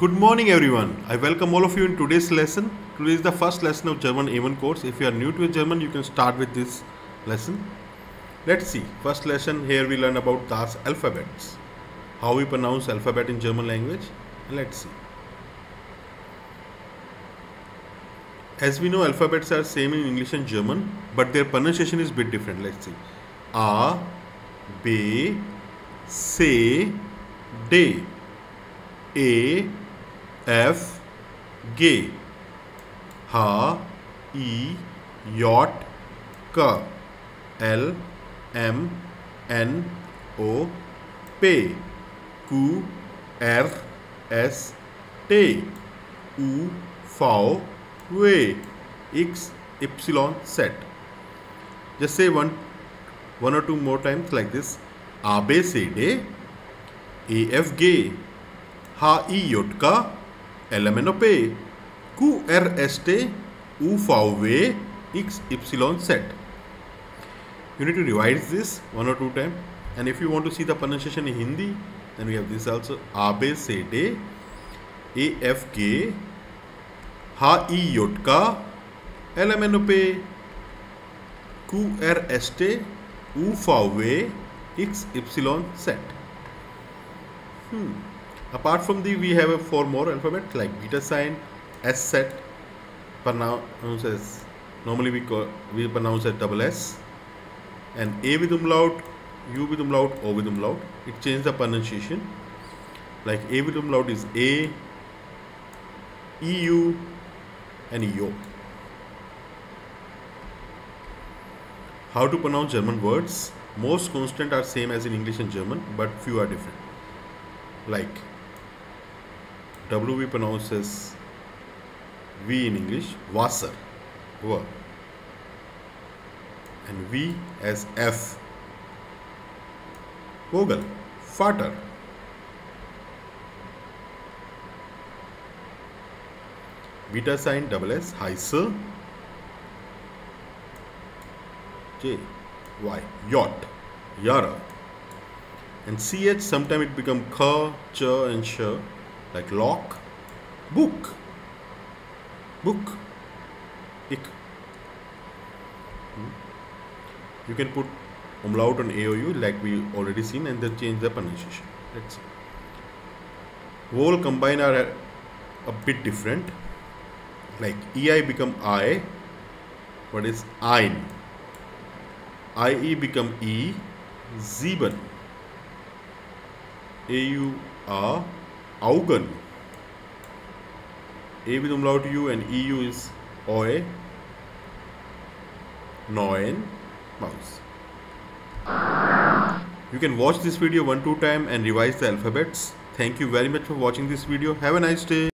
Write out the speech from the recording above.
Good morning everyone. I welcome all of you in today's lesson. Today is the first lesson of German A1 course. If you are new to German, you can start with this lesson. Let's see. First lesson, here we learn about das alphabets. How we pronounce alphabet in German language. Let's see. As we know, alphabets are same in English and German, but their pronunciation is a bit different. Let's see. A, B, C, D, A, F, G, H, I, J, K, L, M, N, O, P, Q, R, S, T, U, V, W, X, Y, Z. Just say one or two more times like this. A, B, C, D, A, F, G, H, I, J, K, L, M, N, O, P, Q, R, S, T, U, V, W, X, Y, Z. You need to revise this one or two times. And if you want to see the pronunciation in Hindi, then we have this also. A, B, C, D, A, F, G, H, I, J, K, L, M, N, O, P, Q, R, S, T, U, V, W, X, Y, Z. Apart from the, we have four more alphabets like beta sign, S set, pronounced as normally we pronounce as double S, and A with umlaut, U with umlaut, O with umlaut. It changes the pronunciation. Like A with umlaut is A, EU, and EO. How to pronounce German words? Most consonants are same as in English and German, but few are different. Like W we pronounce as V in English, Wasser, and V as F, Vogel, Vater. Beta sign double S, Heise, J, Y, Yacht, Yara. And CH sometimes it become K, Ch and Sh, like lock, book, ik. You can put umlaut on AOU like we already seen and then change the pronunciation. Let's see. Vowel combine are a bit different. Like EI become I, what is ein? IE become E, sieben. AU are Augen. A with umlaut U and EU is OE, neun, mouse. You can watch this video 1-2 times and revise the alphabets. Thank you very much for watching this video. Have a nice day.